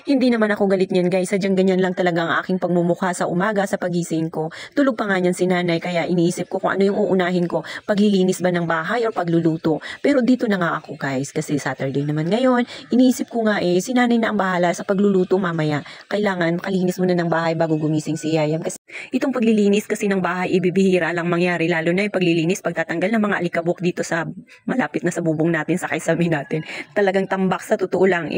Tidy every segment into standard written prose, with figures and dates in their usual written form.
Hindi naman ako galit niyan guys, sadyang ganyan lang talaga ang aking pagmumukha sa umaga sa pagising ko. Tulog pa nga niyan si nanay kaya iniisip ko kung ano yung uunahin ko, paglilinis ba ng bahay o pagluluto. Pero dito na nga ako guys kasi Saturday naman ngayon, iniisip ko nga si nanay na ang bahala sa pagluluto mamaya. Kailangan makalinis muna ng bahay bago gumising si Yayam kasi itong paglilinis kasi ng bahay ibibihira lang mangyari lalo na yung paglilinis pagtatanggal ng mga alikabok dito sa malapit na sa bubong natin sa kaysabi natin. Talagang tambak sa totoo lang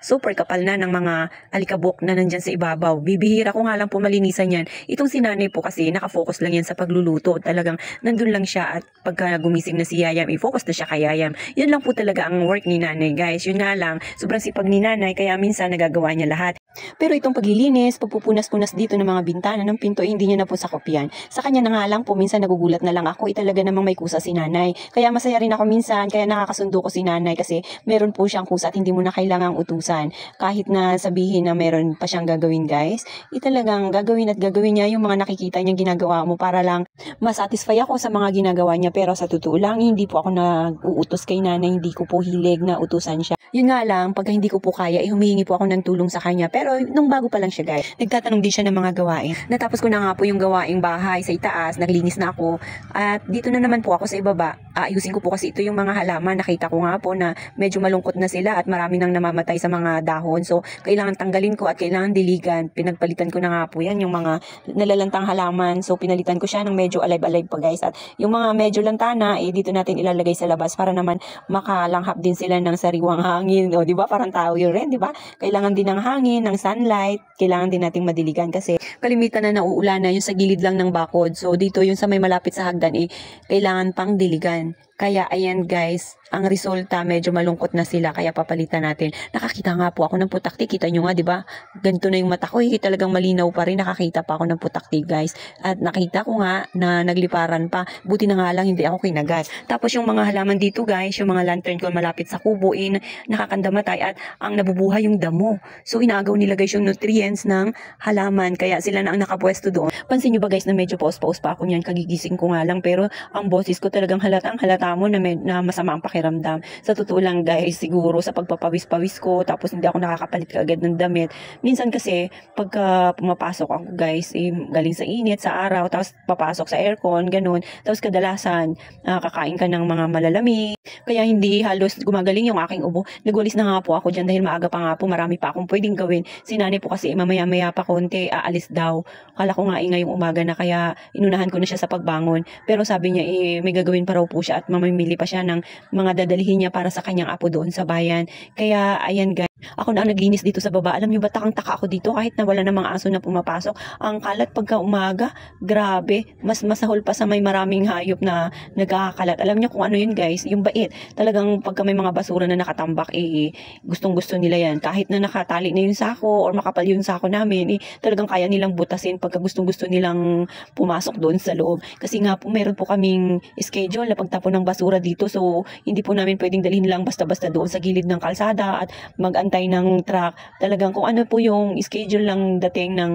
super kapal na ng mga alikabok na nandyan sa ibabaw. Bibihira ko nga lang po malinisan yan. Itong si nanay po kasi nakafocus lang yan sa pagluluto. Talagang nandun lang siya at pagka gumising na si Yayam, i-focus na siya kay Yayam. Yun lang po talaga ang work ni nanay guys. Yun nga lang, sobrang sipag ni nanay kaya minsan nagagawa niya lahat. Pero itong paglilinis, pagpupunas-punas dito ng mga bintana ng pinto, hindi niya na po sakop yan. Sa kanya na nga lang po, minsan nagugulat na lang ako, talaga namang may kusa si nanay. Kaya masaya rin ako minsan, kaya nakakasundo ko si nanay kasi meron po siyang kusa at hindi mo na kailangang utusan. Kahit na sabihin na meron pa siyang gagawin guys, talagang gagawin at gagawin niya yung mga nakikita niyang ginagawa mo para lang masatisfy ako sa mga ginagawa niya. Pero sa totoo lang, hindi po ako nag-uutos kay nanay, hindi ko po hilig na utusan siya. Yun nga lang, pagka hindi ko po kaya, humihingi po ako ng tulong sa kanya. Pero nung bago pa lang siya guys, nagtatanong din siya ng mga gawain. Natapos ko na nga po yung gawaing bahay sa itaas, naglinis na ako. At dito na naman po ako sa ibaba. Aayusin ko po kasi ito yung mga halaman. Nakita ko nga po na medyo malungkot na sila at marami nang namamatay sa mga dahon. So, kailangan tanggalin ko at kailangan diligan. Pinagpalitan ko na nga po yan, yung mga nalalantang halaman. So, pinalitan ko siya ng medyo alive-alive pa guys. At yung mga medyo lantana, dito natin ilalagay sa labas para naman makalanghap din sila ng sariwang hangin. O, di ba? Parang tao yun rin, di ba? Kailangan din ng hangin, ng sunlight. Kailangan din nating madiligan kasi kalimitan na nauulan na yung sa gilid lang ng bakod. So, dito yung sa may malapit sa hagdan, kailangan pang diligan. Kaya ayan guys, ang resulta medyo malungkot na sila kaya papalitan natin. Nakakita nga po ako ng putakti, kita nyo nga 'di ba? Ganito na yung mata ko, talagang malinaw pa rin, nakakita pa ako ng putakti guys. At nakita ko nga na nagliparan pa. Buti na nga lang hindi ako kinagat. Tapos yung mga halaman dito guys, yung mga lantern ko malapit sa kubo nakakandamatay at ang nabubuhay yung damo. So inaagaw nila guys yung nutrients ng halaman kaya sila na ang nakapwesto doon. Pansin nyo ba guys na medyo paus-paus pa ako niyan, kagigising ko nga lang pero ang boses ko talagang halatang mo na masama ang pakiramdam. Sa totoo lang guys, siguro sa pagpapawis-pawis ko, tapos hindi ako nakakapalit kaagad ng damit. Minsan kasi, pagka pumapasok ako guys, galing sa init, sa araw, tapos papasok sa aircon, ganun. Tapos kadalasan, kakain ka ng mga malalami. Kaya hindi halos gumagaling yung aking ubo. Nagwalis na nga po ako dyan dahil maaga pa nga po, marami pa akong pwedeng gawin. Si nanay po kasi mamaya-maya pa konti, aalis daw. Kala ko nga ngayong umaga na kaya inunahan ko na siya sa pagbangon. Pero sabi niya may gagawin pa raw po siya at mamimili pa siya ng mga dadalhin niya para sa kanyang apo doon sa bayan. Kaya ayan guys, ako na ang naglinis dito sa baba. Alam niyo ba, takang-taka ako dito kahit na wala na mga aso na pumapasok. Ang kalat pagka umaga, grabe, mas masahol pa sa may maraming hayop na nagkakalat. Alam niyo kung ano yun guys, yung bait. Talagang pagka may mga basura na nakatambak, gustong-gusto nila yan. Kahit na nakatali na yung sako or makapal yung sako namin, talagang kaya nilang butasin pagka gustong-gusto nilang pumasok doon sa loob. Kasi nga po, meron po kaming schedule na pagtapon ng basura dito. So, hindi po namin pwedeng dalhin lang basta-basta doon sa gilid ng kalsada at mag-antay ng truck. Talagang kung ano po yung schedule lang dating ng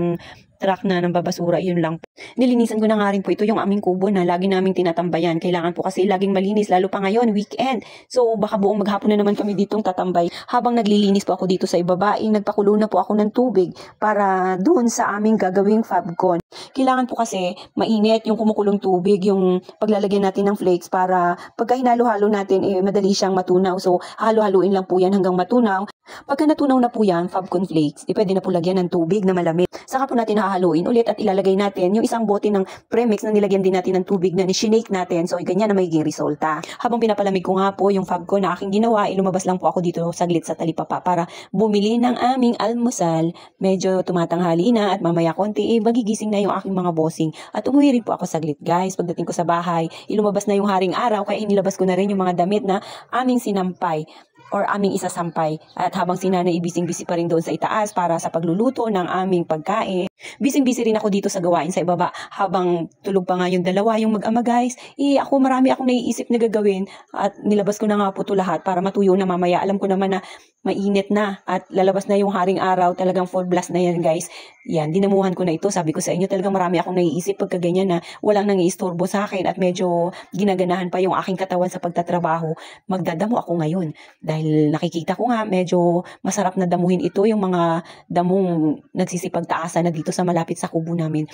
truck na ng babasura, yun lang. Nilinisan ko na nga rin po ito yung aming kubo na lagi naming tinatambayan. Kailangan po kasi laging malinis, lalo pa ngayon, weekend. So, baka buong maghapon na naman kami ditong tatambay. Habang naglilinis po ako dito sa ibaba, nagpakulo na po ako ng tubig para doon sa aming gagawing Fabcon. Kailangan po kasi mainit yung kumukulong tubig, yung paglalagyan natin ng flakes para pagka hinalo-halo natin, madali siyang matunaw. So, halo-haluin lang po yan hanggang matunaw. Pagka natunaw na po yan, Fabcon flakes, pwede na po lagyan ng tubig na malamig. Saka po natin hahaluin ulit at ilalagay natin yung isang bote ng premix na nilagyan din natin ng tubig na ni-shake natin. So, ganyan na magiging resulta. Habang pinapalamig ko nga po yung Fabcon na aking ginawa, lumabas lang po ako dito saglit sa talipapa para bumili ng aming almusal. Medyo tumatanghali na at mamaya konti, magigising na yung aking mga bossing. At umuwi rin po ako saglit guys. Pagdating ko sa bahay, lumabas na yung haring araw kaya inilabas ko na rin yung mga damit na aming sinampay or aming isasampay. At habang si nanay ibising-bisi pa rin doon sa itaas para sa pagluluto ng aming pagkain. Busy-busy rin ako dito sa gawain sa ibaba habang tulog pa nga yung dalawa, yung mag-ama guys. Ako marami akong naiisip na gagawin at nilabas ko na nga po ito lahat para matuyo na mamaya. Alam ko naman na mainit na at lalabas na yung haring araw. Talagang full blast na yan guys. Yan, dinamuhan ko na ito. Sabi ko sa inyo talagang marami akong naiisip pagka ganyan na walang nangiistorbo sa akin at medyo ginaganahan pa yung aking katawan sa pagtatrabaho. Magdadamo ako ngayon dahil nakikita ko nga medyo masarap na damuhin ito yung mga damong nagsisipagtaasan na dito sa malapit sa kubo namin.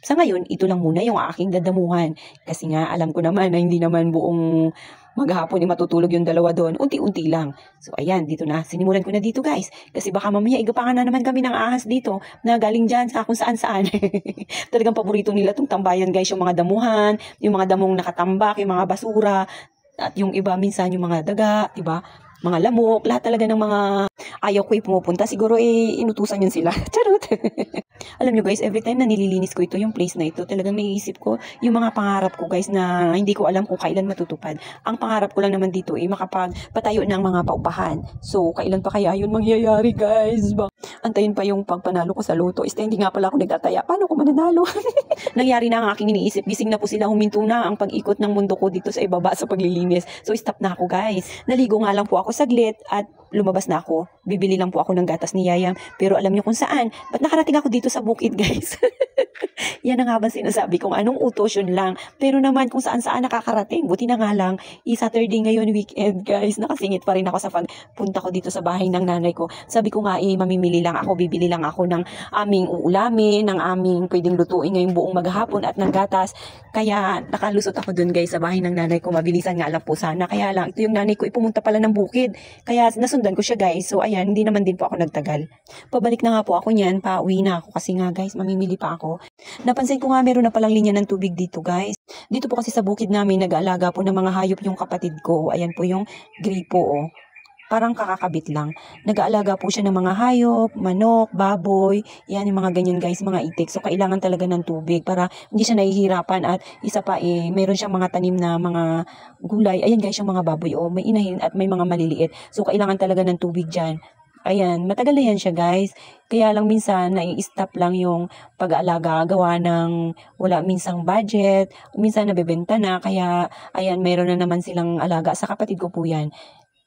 Sa ngayon, ito lang muna yung aking dadamuhan. Kasi nga, alam ko naman na hindi naman buong maghapon matutulog yung dalawa doon. Unti-unti lang. So, ayan, dito na. Sinimulan ko na dito, guys. Kasi baka mamaya, igapangan na naman kami ng ahas dito na galing dyan sa kung saan-saan. Talagang paborito nila itong tambayan, guys. Yung mga damuhan, yung mga damong nakatambak, yung mga basura, at yung iba minsan yung mga daga, diba? Mga lamok, lahat talaga ng mga ayaw ko pumupunta. Siguro inutusan yun sila. Charot! Alam nyo guys, every time na nililinis ko ito, yung place na ito, talagang naiisip ko yung mga pangarap ko guys na hindi ko alam kung kailan matutupad. Ang pangarap ko lang naman dito makapagpatayo ng mga paupahan. So, kailan pa kaya yun mangyayari guys? Antayin pa yung pagpanalo ko sa loto. Hindi nga pala ako nagtataya. Paano ko mananalo? Nangyari na ang aking iniisip. Gising na po sila, huminto na ang pag-ikot ng mundo ko dito sa ibaba sa paglilinis. So, stop na ako guys. Naligo nga lang po ako saglit at lumabas na ako. Bibili lang po ako ng gatas ni Yayang. Pero alam niyo kung saan. Ba't nakarating ako dito sa bukid, guys? Yan na nga ba sinasabi kong anong utos yun lang. Pero naman kung saan-saan nakakarating. Buti na nga lang, Saturday ngayon weekend, guys. Nakasingit pa rin ako sa pagpunta ko dito sa bahay ng nanay ko. Sabi ko nga mamimili lang ako, bibili lang ako ng aming uulamin, ng aming pwedeng lutuin ngayong buong maghapon at ng gatas. Kaya nakalusot ako dun guys sa bahay ng nanay ko. Mabilisan nga lang po sana. Kaya lang, ito yung nanay ko pumunta pala ng bukid. Kaya nasundan ko siya guys. So ayan, hindi naman din po ako nagtagal. Pabalik na nga po ako niyan, pauwi na ako kasi nga guys, mamimili pa ako. Napansin ko nga meron na palang linya ng tubig dito guys. Dito po kasi sa bukid namin, nag-aalaga po ng mga hayop yung kapatid ko. Ayan po yung gripo oh. Parang kakakabit lang. Nag-aalaga po siya ng mga hayop, manok, baboy, yan yung mga ganyan guys, mga itik. So kailangan talaga ng tubig para hindi siya nahihirapan at isa pa meron siyang mga tanim na mga gulay. Ayan guys yung mga baboy may inahin at may mga maliliit. So kailangan talaga ng tubig dyan. Ayan, matagal na yan siya guys. Kaya lang minsan nai-stop lang yung pag-aalaga, gawa ng wala minsang budget, minsan nabebenta na. Kaya ayan, meron na naman silang alaga. Sa kapatid ko po yan.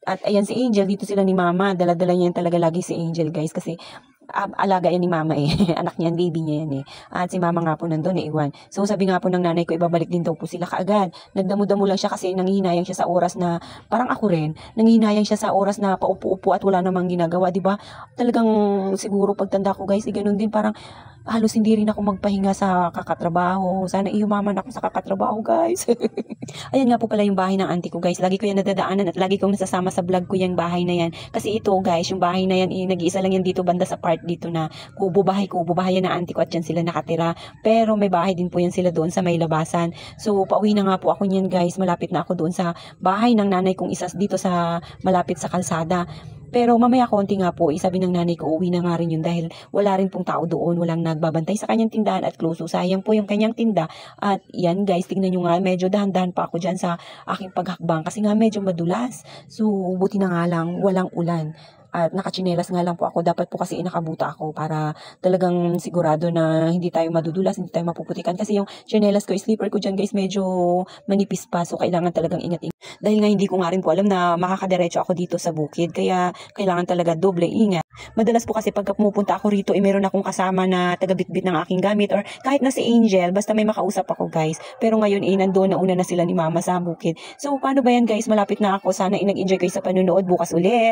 At ayan si Angel, dito sila ni Mama. Dala-dala niya talaga lagi si Angel guys kasi alaga yan ni Mama anak niya, baby niya yan At si Mama nga po nandun iwan. So sabi nga po ng nanay ko, ibabalik din daw po sila kaagad. Nagdamo-damo lang siya kasi nanghihinayang siya sa oras na, parang ako rin, nanghihinayang siya sa oras na paupo-upo at wala namang ginagawa, diba? Talagang siguro pagtanda ko guys, ganun din, parang halos hindi rin ako magpahinga sa kakatrabaho. Sana iyumaman ako sa kakatrabaho guys. Ayan nga po pala yung bahay ng auntie ko guys. Lagi ko yan nadadaanan at lagi kong nasasama sa vlog ko yung bahay na yan. Kasi ito guys, yung bahay na yan, nag-iisa lang yan dito banda sa part dito na kubo bahay yan ng auntie ko at dyan sila nakatira. Pero may bahay din po yan sila doon sa may labasan. So pauwi na nga po ako niyan guys. Malapit na ako doon sa bahay ng nanay kong isa dito sa malapit sa kalsada. Pero mamaya konti nga po, sabi ng nanay ko, uwi na nga rin yun dahil wala rin pong tao doon, walang nagbabantay sa kanyang tindahan at close. So sayang po yung kanyang tinda. At yan guys, tignan nyo nga, medyo dahan-dahan pa ako dyan sa aking paghakbang kasi nga medyo madulas. So buti na nga lang, walang ulan. At nakachinelas nga lang po ako. Dapat po kasi nakabuta ako para talagang sigurado na hindi tayo madudulas, hindi tayo mapuputikan. Kasi yung chinelas ko, sleeper ko dyan guys, medyo manipis pa. So kailangan talagang ingat-ingat. Dahil nga hindi ko nga rin po alam na makakadiretso ako dito sa bukid. Kaya kailangan talaga doble ingat. Madalas po kasi pagka pumupunta ako rito, meron akong kasama na taga-bitbit ng aking gamit. Or kahit na si Angel, basta may makausap ako guys. Pero ngayon nandoon na una na sila ni Mama sa bukid. So paano ba yan guys? Malapit na ako. Sana nag-enjoy kayo sa panunood. Bukas ulit.